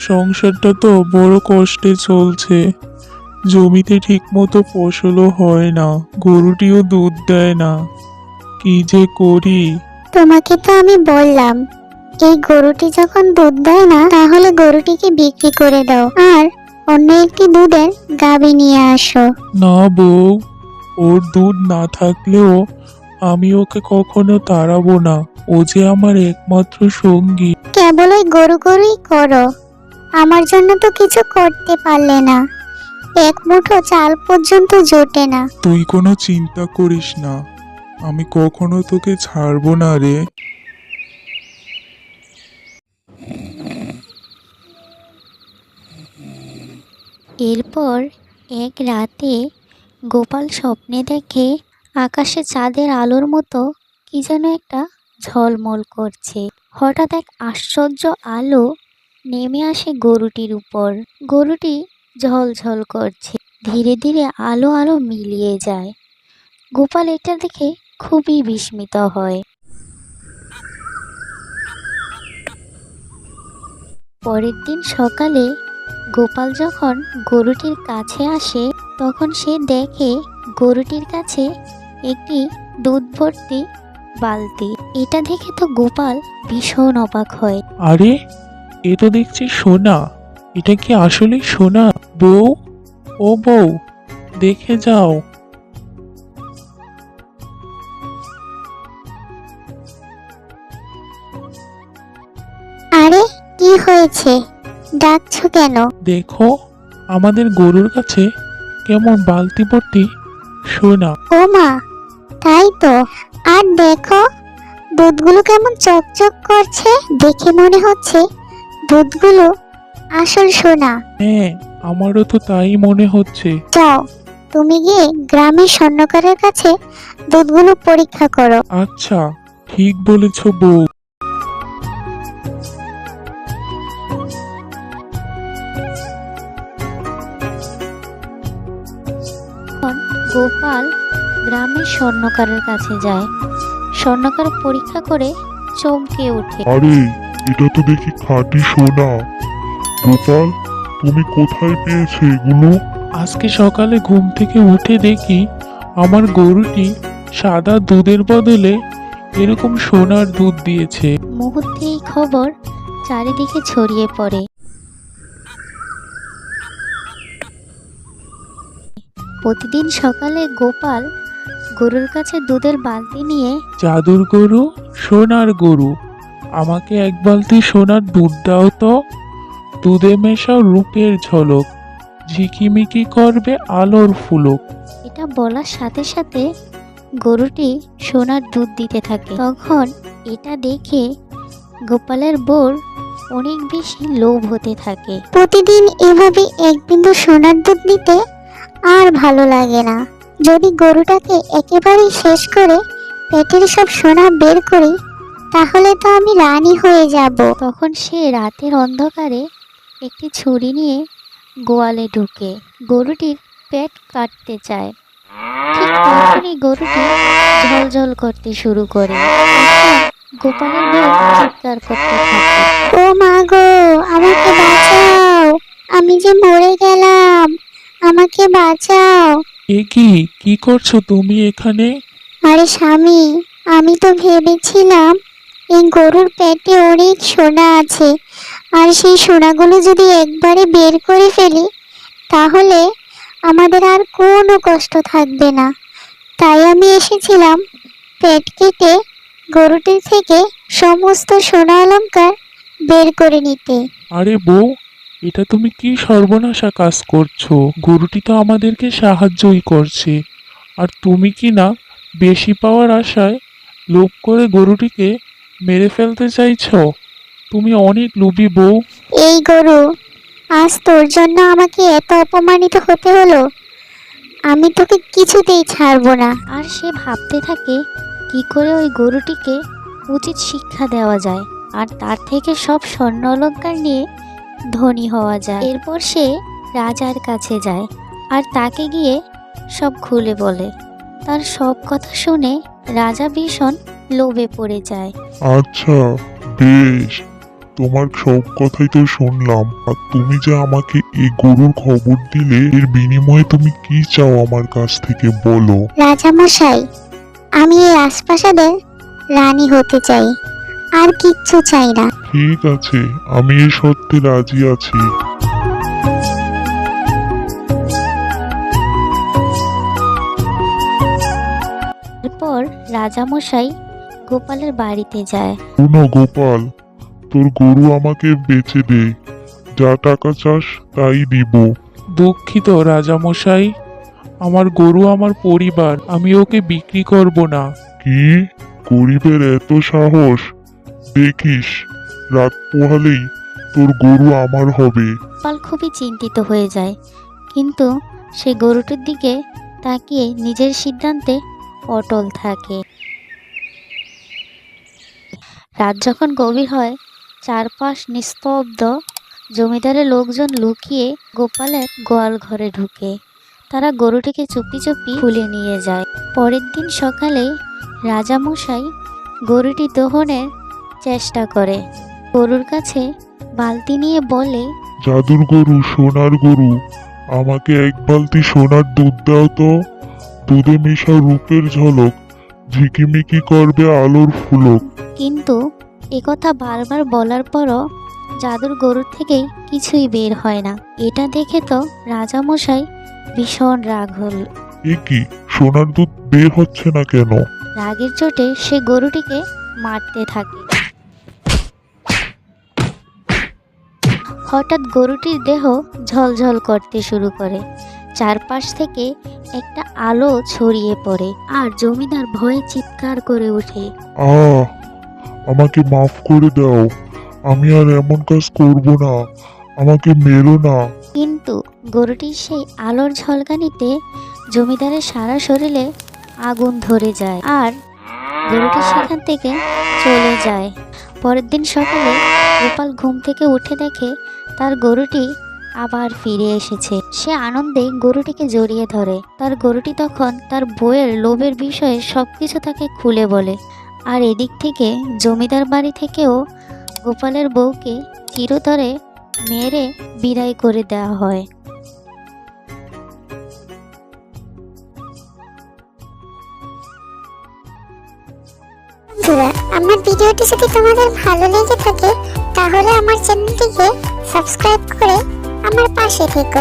সংসারটা তো বড় কষ্টে চলছে। জমিতে ঠিকমতো ফসলও হয় না, গরুটিও দুধ দেয় না। কি যে করি। তোমাকে তো আমি বললাম, এই গরুটি যখন দুধ দেয় না তাহলে গরুটিকে বিক্রি করে দাও আর অন্য একটি দুধের গাভী নিয়ে আসো। না বউ, ওর দুধ না থাকলেও আমি ওকে কখনো তাড়াবো না। ও যে আমার একমাত্র সঙ্গী। কেবল ওই গরু গরুই করো, আমার জন্য তো কিছু করতে পারলে না। এক মুঠো চাল পর্যন্ত জোটে না। তুই কোনো চিন্তা করিস না, আমি কখনো তোকে ছাড়বো না রে। এরপর এক রাতে গোপাল স্বপ্নে দেখে আকাশে চাঁদের আলোর মতো কি যেন একটা ঝলমল করছে। হঠাৎ এক আশ্চর্য আলো নেমে আসে গরুটির উপর। গরুটি ঝলঝল করছে, ধীরে ধীরে আলো আলো মিলিয়ে যায়। গোপাল এটা দেখে খুবই বিস্মিত হয়। পরের দিন সকালে গোপাল যখন গরুটির কাছে আসে তখন সে দেখে গরুটির কাছে একটি দুধ ভর্তি বালতি। এটা দেখে তো গোপাল ভীষণ অবাক হয়। আরে, এ তো দেখছি সোনা। এটা কি আসলে সোনা? বউ, ও বউ, দেখে যাও। আরে, কি হয়েছে? ডাকছো কেন? দেখো, আমাদের গরুর কাছে কেমন বালতি ভর্তি সোনা। ও মা, তাই তো। আর দেখো, দুধগুলো কেমন চকচক করছে। দেখে মনে হচ্ছে দুধগুলো আসল সোনা। হ্যাঁ, আমারও তো তাই মনে হচ্ছে। যাও, তুমি গিয়ে গ্রামের স্বর্ণকারের কাছে দুধগুলো পরীক্ষা করো। আচ্ছা, ঠিক বলেছ বউ। তখন গোপাল গ্রামের স্বর্ণকারের কাছে যায়। স্বর্ণকার পরীক্ষা করে চমকে ওঠে। আরে, এটা তো দেখি খাঁটি সোনা। গোপাল, তুমি কোথায় পেয়েছো এগুলো? আজকে সকালে ঘুম থেকে উঠে দেখি আমার গরুটি সাদা দুধের বদলে এরকম সোনার দুধ দিয়েছে। মুহূর্তে এই খবর চারিদিকে ছড়িয়ে পড়ে। প্রতিদিন সকালে গোপাল গরুর কাছে দুধের বালতি নিয়ে জাদুর গরু, সোনার গরু, আমাকে এক বালতি সোনার দুধ দাও তো। দুধে মেশাও রূপের ঝলক, ঝিকিমিকি করবে আলোর ফুলক। এটা বলার সাথে সাথে গরুটি সোনার দুধ দিতে থাকে। তখন এটা দেখে গোপালের বউর অনেক বেশি লোভ হতে থাকে। প্রতিদিন এভাবে এক বিন্দু সোনার দুধ দিতে আর ভালো লাগে না। যদি গরুটাকে একেবারেই শেষ করে পেটের সব সোনা বের করি তাহলে তো আমি রানী হয়ে যাব। তখন সে রাতের অন্ধকারে একটি ছুরি নিয়ে গোয়ালে ঢুকে গরুটির পেট কাটতে চায়। ঠিক তখনই গরুটি ঝলঝল করতে শুরু করে। তখন গোপালের বউ চিৎকার করতে থাকে। ও মা গো, আমাকে বাঁচাও, আমি যে মরে গেলাম, আমাকে বাঁচাও। এ কি করছো তুমি এখানে? আরে স্বামী, আমি তো ভেবেছিলাম এই গরুর পেটে অনেক সোনা আছে, আর সেই সোনাগুলো যদি একবারে বের করে ফেলি তাহলে আমাদের আর কোনো কষ্ট থাকবে না। তাই আমি এসেছিলাম পেট কেটে গরুটির থেকে সমস্ত সোনা অলংকার বের করে নিতে। আরে বউ, এটা তুমি কি সর্বনাশা কাজ করছো? গরুটি তো আমাদেরকে সাহায্যই করছে, আর তুমি কি না বেশি পাওয়ার আশায় লোভ করে গরুটিকে মেরে ফেলতে চাইছো? তুমি অনেক লোভী বউ। এই গরু, আজ তোর জন্য আমাকে এত অপমানিত হতে হলো, আমি তোকে কিছুতেই ছাড়বো না। আর সে ভাবতে থাকে কি করে ওই গরুটিকে উচিত শিক্ষা দেওয়া যায় আর তার থেকে সব স্বর্ণ অলংকার নিয়ে ধনী হওয়া যায়। এরপর সে রাজার কাছে যায় আর তাকে গিয়ে সব খুলে বলে। তার সব কথা শুনে রাজা ভীষণ লোভে পড়ে যায়। আচ্ছা, বেশ, তোমার সব কথাই তো শুনলাম, আর তুমি যে আমাকে এই গরুর খবর দিলে, এর বিনিময়ে তুমি কি চাও আমার কাছ থেকে বলো? রাজামশাই, আমি এই রাজপ্রাসাদের রানী হতে চাই, আর কিচ্ছু চাই না। ঠিক আছে, আমি এই শর্তে রাজি আছি। এরপর রাজামশাই গোপালের বাড়িতে যায়। শুনো গোপাল, তোর গরু আমাকে বেচে দে, যা টাকা চাস তাই দিব। দুঃখিত রাজামশাই, আমার গরু আমার পরিবার, আমি ওকে বিক্রি করব না। কি? গরিবের এত সাহস! দেখিস, রাত পোহালেই তোর গরু আমার হবে। গোপাল খুবই চিন্তিত হয়ে যায়, কিন্তু সে গরুটির দিকে তাকিয়ে নিজের সিদ্ধান্তে অটল থাকে। রাত যখন গভীর হয়, চারপাশ নিস্তব্ধ। জমিদারের লোকজন লুকিয়ে গোপালের গোয়াল ঘরে ঢুকে। তারা গরুটিকে চুপি চুপি খুলে নিয়ে যায়। পরের দিন সকালে রাজামশাই গরুটি দহনের চেষ্টা করে। গরুর কাছে বালতি নিয়ে বলে, জাদুর গরু, সোনার গরু, আমাকে এক বালতি সোনার দুধ দাও তো। দুধে মিশা রূপের ঝলক, ঝিকিমিকি করবে আলোর ফুলক। কিন্তু একথা বারবার বলার পরও জাদুর গরুর থেকে কিছুই বের হয় না। এটা দেখে তো রাজামশাই ভীষণ রাগ হল। এ কি, সোনার দুধ বের হচ্ছে না কেন? রাগের চোটে সে গরুটিকে মারতে থাকে। হঠাৎ গরুটির দেহ ঝলঝল করতে শুরু করে। চারপাশ থেকে একটা আলো ছড়িয়ে পড়ে, আর জমিদার ভয়ে চিৎকার করে ওঠে। আমাকে মাফ করে দাও, আমি আর এমন কাজ করব না, আমাকে মেরো না। কিন্তু গরুটির সেই আলোর ঝলকানিতে জমিদারের সারা শরীরে আগুন ধরে যায়, আর গরুটি সেখান থেকে চলে যায়। পরের দিন সকালে গোপাল ঘুম থেকে উঠে দেখে তার গরুটি আবার ফিরে এসেছে। সে আনন্দে গরুটিকে জড়িয়ে ধরে। তার গরুটি তখন তার বউয়ের লোভের বিষয়ে সবকিছু তাকে খুলে বলে। আর এদিক থেকে জমিদার বাড়ি থেকেও গোপালের বউকে চিরতরে মেরে বিদায় করে দেওয়া হয়। বন্ধুরা, আমার ভিডিওটি যদি তোমাদের ভালো লেগে থাকে তাহলে আমার চ্যানেলটিকে সাবস্ক্রাইব করে আমার পাশে থেকো।